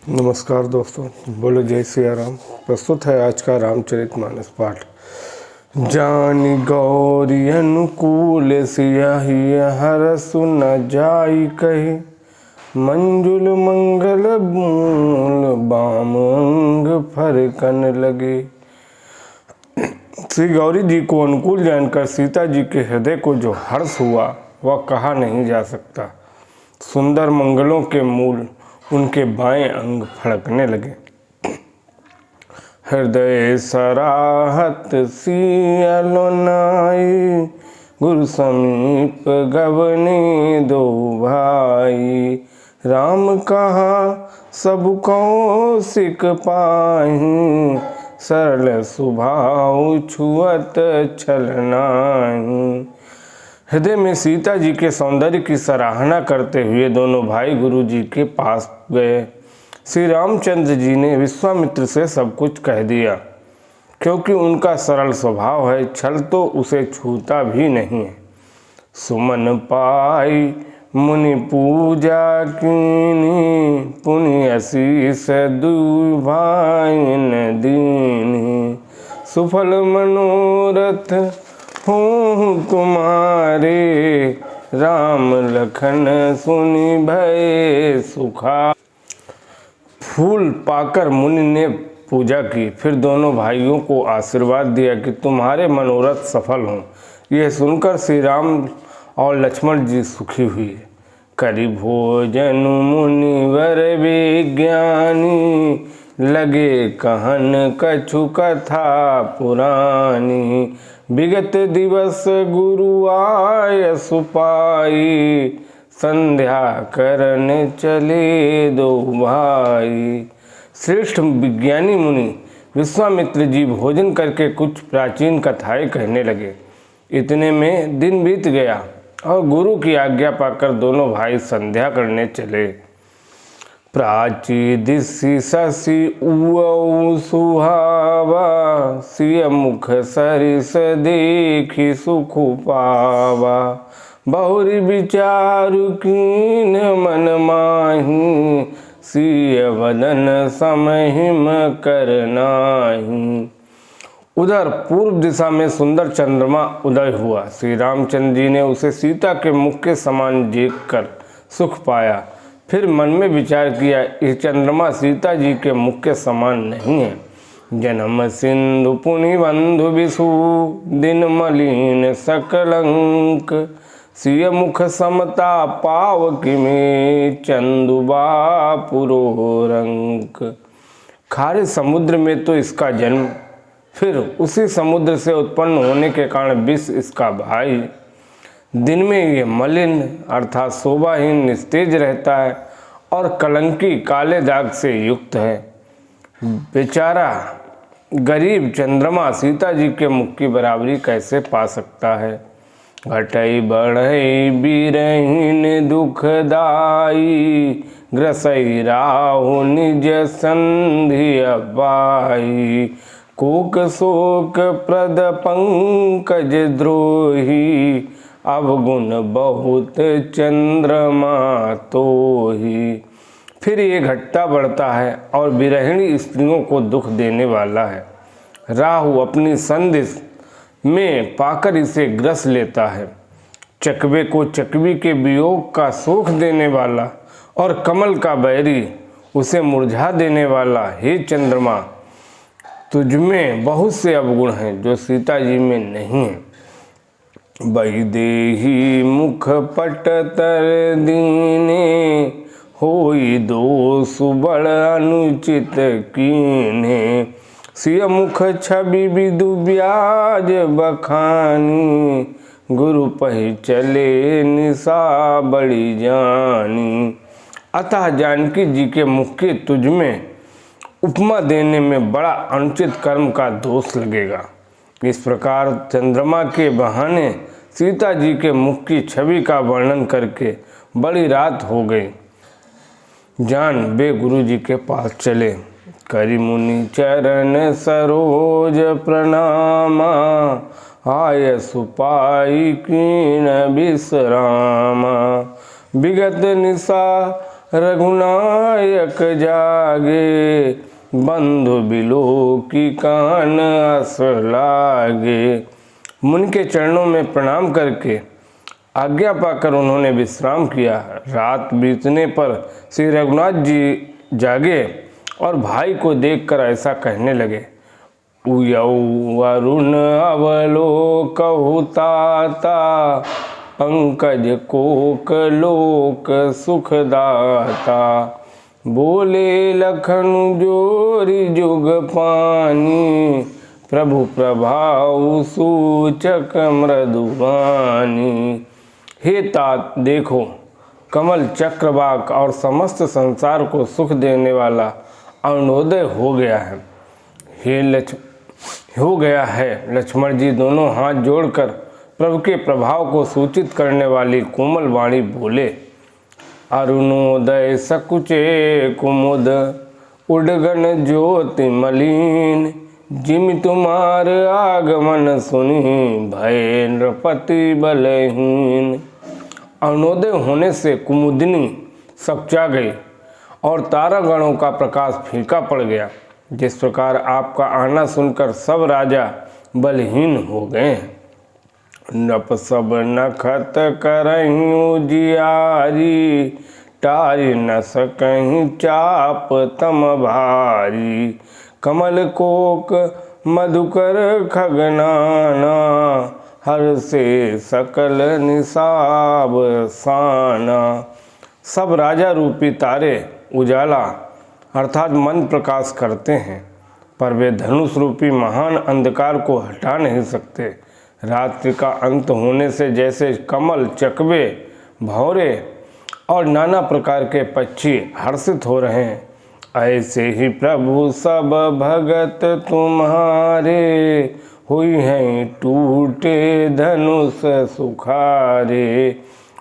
नमस्कार दोस्तों, बोलो जय सिया राम। प्रस्तुत है आज का रामचरितमानस पाठ। जानि गौरी अनुकूल सियाही हरसु न जाई कहे, मंजुल मंगल मूल बाम अंग फरकन लगे। श्री गौरी जी को अनुकूल जानकर सीता जी के हृदय को जो हर्ष हुआ वह कहा नहीं जा सकता। सुंदर मंगलों के मूल उनके बाएं अंग फड़कने लगे। हृदय सराहत सियलो नाई, गुरु समीप गवनी दो भाई। राम कहा सब कौशिक पाहि, सरल स्वभाव छुअत छल नाहि। हृदय में सीता जी के सौंदर्य की सराहना करते हुए दोनों भाई गुरु जी के पास गए। श्री रामचंद्र जी ने विश्वामित्र से सब कुछ कह दिया, क्योंकि उनका सरल स्वभाव है, छल तो उसे छूता भी नहीं है। सुमन पाई मुनि पूजा कीनी, पुनि असीस दुभाइन दीनी। सुफल मनोरथ हूँ तुम्हारे, राम लखन सुनि भय सुखा। फूल पाकर मुनि ने पूजा की, फिर दोनों भाइयों को आशीर्वाद दिया कि तुम्हारे मनोरथ सफल हों। यह सुनकर श्री राम और लक्ष्मण जी सुखी हुए। करि भोजन मुनिवर विज्ञानी, लगे कहन कछु कथा पुरानी। विगत दिवस गुरु आय सुपाई, संध्या करन चले दो भाई। श्रेष्ठ विज्ञानी मुनि विश्वामित्र जी भोजन करके कुछ प्राचीन कथाएं कहने लगे। इतने में दिन बीत गया और गुरु की आज्ञा पाकर दोनों भाई संध्या करने चले। प्राची दिशि शशि उऔ सुहावा, सिय मुख सरिस देखि सुख पावा। बहुरी विचारु कीन मन माही, सिय वदन समहिम कर नाहि। उधर पूर्व दिशा में सुंदर चंद्रमा उदय हुआ। श्री रामचंद्र जी ने उसे सीता के मुख के समान देखकर सुख पाया। फिर मन में विचार किया, यह चंद्रमा सीता जी के मुख के समान नहीं है। जन्म सिंधु पुनि बंधु विषु, दिन मलिन सकलंक। सिय मुख समता पावकी में, चंदुबा पुरो रंक। खारे समुद्र में तो इसका जन्म, फिर उसी समुद्र से उत्पन्न होने के कारण विष इसका भाई। दिन में ये मलिन अर्थात शोभाहीन निस्तेज रहता है और कलंकी काले दाग से युक्त है। बेचारा गरीब चंद्रमा सीता जी के मुख की बराबरी कैसे पा सकता है। घटई बढ़ई बिरहीन दुखदाई, ग्रसई राहु निज संधि पाई। कोक शोक प्रद पंकज द्रोही, अवगुण बहुत चंद्रमा तोही। फिर ये घटता बढ़ता है और विरहिणी स्त्रियों को दुख देने वाला है। राहु अपनी संधि में पाकर इसे ग्रस लेता है। चकवे को चकवी के वियोग का सुख देने वाला और कमल का बैरी उसे मुरझा देने वाला। हे चंद्रमा, तुझमें बहुत से अवगुण हैं जो सीता जी में नहीं है। वैदेही मुख पट तर दीने, होई दोष बड़ अनुचित कीन्हे। सिय मुख छवि विदु ब्याज बखानी, गुरु पहि चले निशा बड़ी जानी। अतः जानकी जी के मुख के तुझमें उपमा देने में बड़ा अनुचित कर्म का दोष लगेगा। इस प्रकार चंद्रमा के बहाने सीता जी के मुख की छवि का वर्णन करके बड़ी रात हो गई। जान वे गुरु जी के पास चले। करि मुनि चरण सरोज प्रणामा, आय सुपाई कीन विश्रामा। विगत निशा रघुनायक जागे, बंधु बिलो की कान अस लागे। मुनि के चरणों में प्रणाम करके आज्ञा पाकर उन्होंने विश्राम किया। रात बीतने पर श्री रघुनाथ जी जागे और भाई को देखकर ऐसा कहने लगे, उयऊ वरुण अवलोकहु ताता, पंकज कोक लोक सुखदाता। बोले लखन जोरी जुग पानी, प्रभु प्रभाव सूचक मृदुवानी। हे तात देखो, कमल चक्रवाक और समस्त संसार को सुख देने वाला अरुणोदय हो गया है। लक्ष्मण जी दोनों हाथ जोड़कर प्रभु के प्रभाव को सूचित करने वाली कोमल वाणी बोले, अरुणोदय सकुचे कुमुद, उडगन ज्योति मलिन। जिमि तुम्हार आगमन सुनी, भय नृपति बलहीन। अरुणोदय होने से कुमुदिनी सकचा गई और तारागणों का प्रकाश फीका पड़ गया। जिस प्रकार आपका आना सुनकर सब राजा बलहीन हो गए। नप सब नखत करहीं उजियारी, टारी न सकहीं चाप तम भारी। कमल कोक मधुकर खगनाना, हर से सकल निसाब साना। सब राजा रूपी तारे उजाला अर्थात मन प्रकाश करते हैं, पर वे धनुष रूपी महान अंधकार को हटा नहीं सकते। रात्रि का अंत होने से जैसे कमल, चकवे, भौरे और नाना प्रकार के पक्षी हर्षित हो रहे हैं, ऐसे ही प्रभु सब भगत तुम्हारे, हुई हैं टूटे धनुष सुखारे।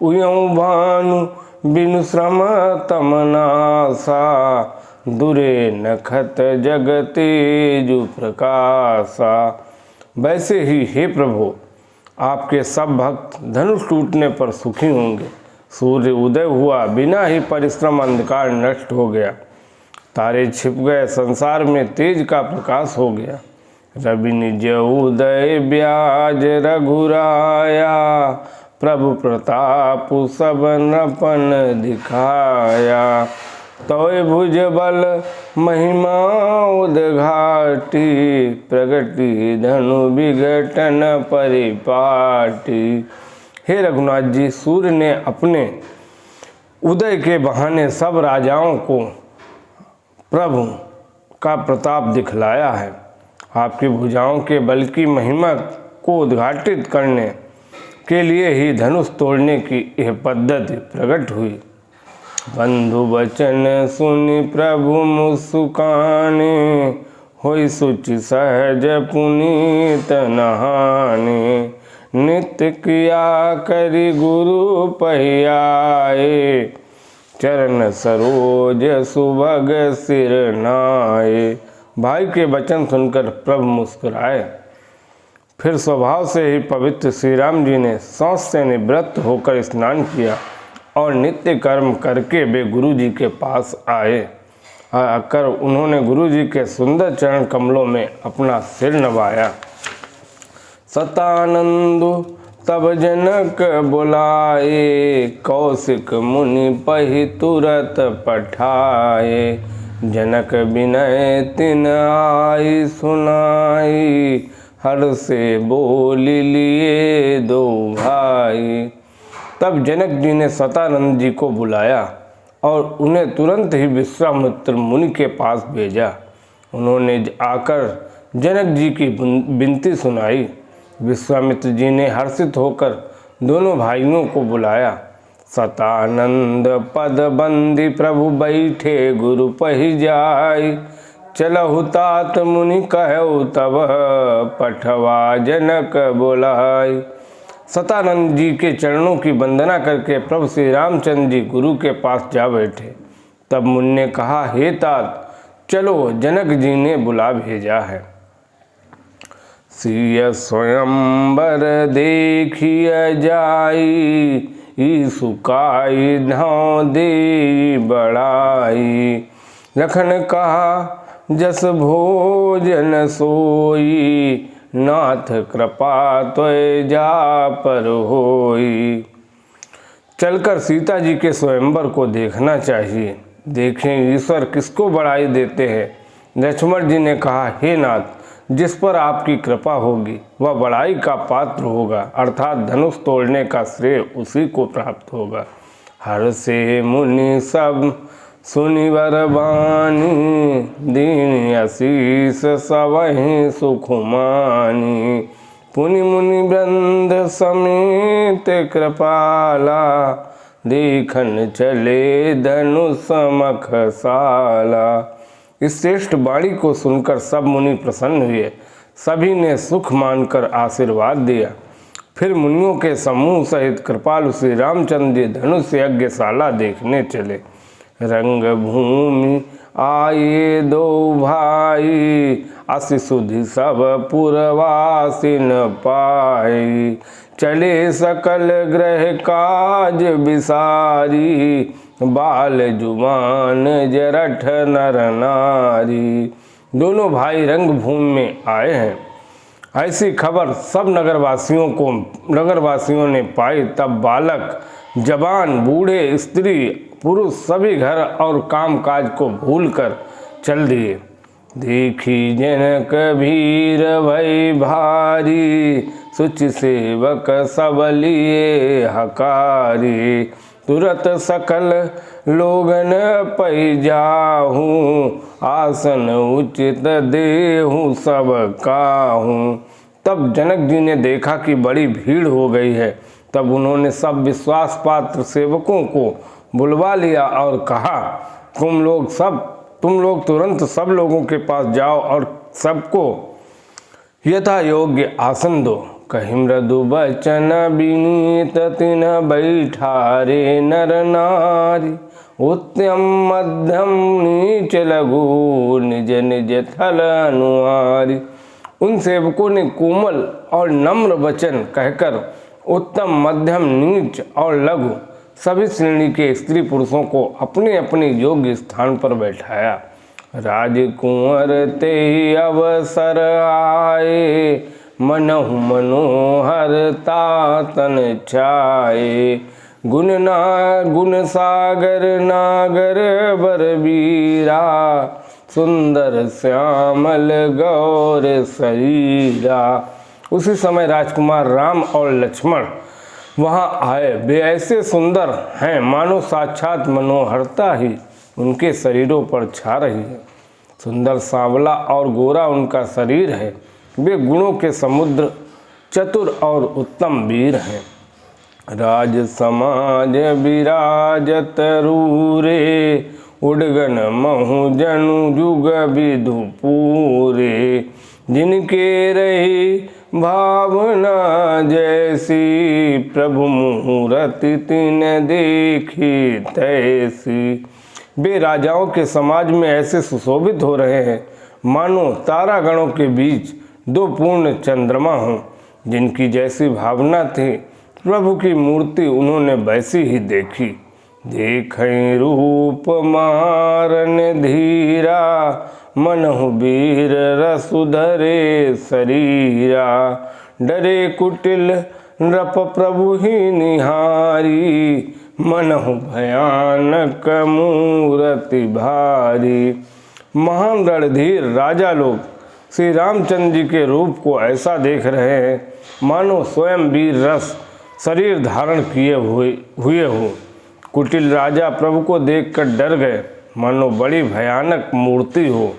उयऊ भानु बिनु श्रम तमनासा, दुरे नखत जगतेजु प्रकाशा। वैसे ही हे प्रभु, आपके सब भक्त धनुष टूटने पर सुखी होंगे। सूर्य उदय हुआ, बिना ही परिश्रम अंधकार नष्ट हो गया। तारे छिप गए, संसार में तेज का प्रकाश हो गया। रवि निज उदय ब्याज रघुराया, प्रभु प्रताप सब नपन दिखाया। तोय भुज बल महिमा उद्घाटी, प्रगति धनु विघटन परिपाटी। हे रघुनाथ जी, सूर्य ने अपने उदय के बहाने सब राजाओं को प्रभु का प्रताप दिखलाया है। आपकी भुजाओं के बल की महिमा को उद्घाटित करने के लिए ही धनुष तोड़ने की यह पद्धति प्रकट हुई। बंधु वचन सुनि प्रभु मुस्काने, होई सुचि सहज पुनीत नहाने। नित्य किया करि गुरु पहियाए, चरण सरोज सुभग सिर नाये। भाई के वचन सुनकर प्रभु मुस्कुराए। फिर स्वभाव से ही पवित्र श्री राम जी ने शौच से निवृत्त होकर स्नान किया और नित्य कर्म करके वे गुरु जी के पास आए। आकर उन्होंने गुरु जी के सुंदर चरण कमलों में अपना सिर नवाया। सतानंदु तब जनक बुलाए, कौशिक मुनि पहि तुरत पठाए। जनक विनय तिन आई सुनाई, हर से बोल लिए दो भाई। तब जनक जी ने सतानंद जी को बुलाया और उन्हें तुरंत ही विश्वामित्र मुनि के पास भेजा। उन्होंने आकर जनक जी की विनती सुनाई। विश्वामित्र जी ने हर्षित होकर दोनों भाइयों को बुलाया। सतानंद पद बंदी प्रभु बैठे गुरु पहि जाय, चलहु तात मुनि कहु तब पठवा जनक बोलाई। सतानंद जी के चरणों की वंदना करके प्रभु श्री रामचंद्र जी गुरु के पास जा बैठे। तब मुनि ने कहा, हे तात चलो, जनक जी ने बुला भेजा है। सिय स्वयंवर देखिय जाई, सुकाई धाव दे बढ़ाई। लखन कहा जस भोजन सोई, नाथ कृपा त्वय जा पर होई। चलकर सीता जी के स्वयंवर को देखना चाहिए। देखें ईश्वर किसको बढ़ाई देते हैं। लक्ष्मण जी ने कहा, हे नाथ, जिस पर आपकी कृपा होगी वह बढ़ाई का पात्र होगा, अर्थात धनुष तोड़ने का श्रेय उसी को प्राप्त होगा। हर से मुनि सब सुनि वर बानी, दीन आशीष सबहि सुख मानी। पुनि मुनि वृंद समेत कृपाला, देखन चले धनुष समख साला। इस श्रेष्ठ वाणी को सुनकर सब मुनि प्रसन्न हुए। सभी ने सुख मानकर आशीर्वाद दिया। फिर मुनियों के समूह सहित कृपालु श्री रामचंद्र जी धनुष यज्ञशाला देखने चले। रंग भूमि आए दो भाई, अति सुधि सब पुरवासी न पाई। चले सकल ग्रह काज विसारी, बाल जुबान जरठ नर नारी। दोनों भाई रंग भूमि में आए हैं। ऐसी खबर सब नगरवासियों ने पाई। तब बालक, जवान, बूढ़े, स्त्री, पुरुष सभी घर और काम काज को भूलकर चल दिए। देखी जनक भीर भई भारी, सुचि सेवक सब लिए हकारी। तुरत सकल लोगन पै जाहूँ, आसन उचित देहूँ सब काहूँ। तब जनक जी ने देखा कि बड़ी भीड़ हो गई है। तब उन्होंने सब विश्वास पात्र सेवकों को बुलवा लिया और कहा, तुम लोग तुरंत सब लोगों के पास जाओ और सबको यथा योग्य आसन दो। कहि मृदु बचन विनीत तिन बैठारे नर नारी। उत्तम मध्यम नीच लघु, निज निज थल अनुहारी। उन सेवकों ने कोमल और नम्र वचन कहकर उत्तम, मध्यम, नीच और लघु सभी श्रेणी के स्त्री पुरुषों को अपने अपने योग्य स्थान पर बैठाया। राजकुंवर ते अवसर आए, मनहु मनोहर तातन छाए। गुण सागर नागर बरबीरा, सुंदर श्यामल गौर शरीरा। उसी समय राजकुमार राम और लक्ष्मण वहां आए। वे ऐसे सुंदर हैं मानो साक्षात मनोहरता ही उनके शरीरों पर छा रही है। सुंदर सांवला और गोरा उनका शरीर है। वे गुणों के समुद्र, चतुर और उत्तम वीर हैं। राज समाज विराजत रूरे, उडगन महु जनु जुग विधु पूरे। जिनके रही भावना जैसी, प्रभु मुहूर्ति तिन देखी तैसी। वे राजाओं के समाज में ऐसे सुशोभित हो रहे हैं मानो तारागणों के बीच दो पूर्ण चंद्रमा हों। जिनकी जैसी भावना थी, प्रभु की मूर्ति उन्होंने वैसी ही देखी। देखै रूप मारन धीरा, मनहु वीर रसुधरे शरीरा। डरे कुटिल नृप प्रभु ही निहारी, मनहु भयानक मूरति भारी। महान रणधीर राजा लोग श्री रामचंद्र जी के रूप को ऐसा देख रहे हैं मानो स्वयं वीर रस शरीर धारण किए हुए हो। कुटिल राजा प्रभु को देखकर डर गए मानो बड़ी भयानक मूर्ति हो।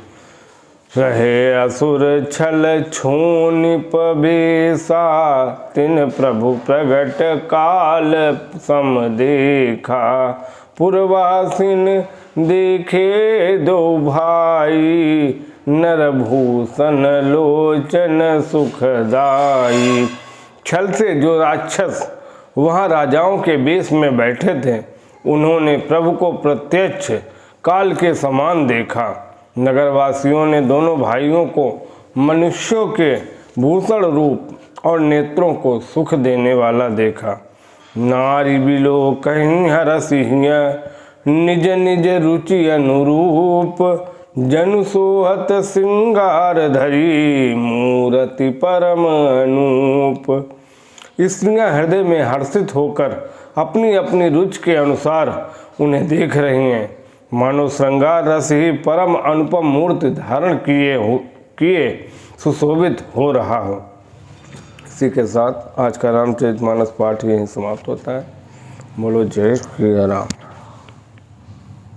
रहे असुर छल छोनिप बेसा, तिन प्रभु प्रगट काल सम देखा। पुरवासिन देखे दो भाई, नरभूषण लोचन सुखदाई। छल से जो राक्षस वहाँ राजाओं के बेश में बैठे थे, उन्होंने प्रभु को प्रत्यक्ष काल के समान देखा। नगरवासियों ने दोनों भाइयों को मनुष्यों के भूषण रूप और नेत्रों को सुख देने वाला देखा। नारी बिलो कहीं हरसिया निज निज रुचि अनुरूप, जनु सोहत श्रृंगार धरी मूर्ति परम अनूप। स्त्रियां हृदय में हर्षित होकर अपनी अपनी रुचि के अनुसार उन्हें देख रही हैं, मानो श्रृंगार रस ही परम अनुपम मूर्ति धारण किए सुशोभित हो रहा हो। इसी के साथ आज का रामचरितमानस पाठ यहीं समाप्त होता है। बोलो जय श्री राम।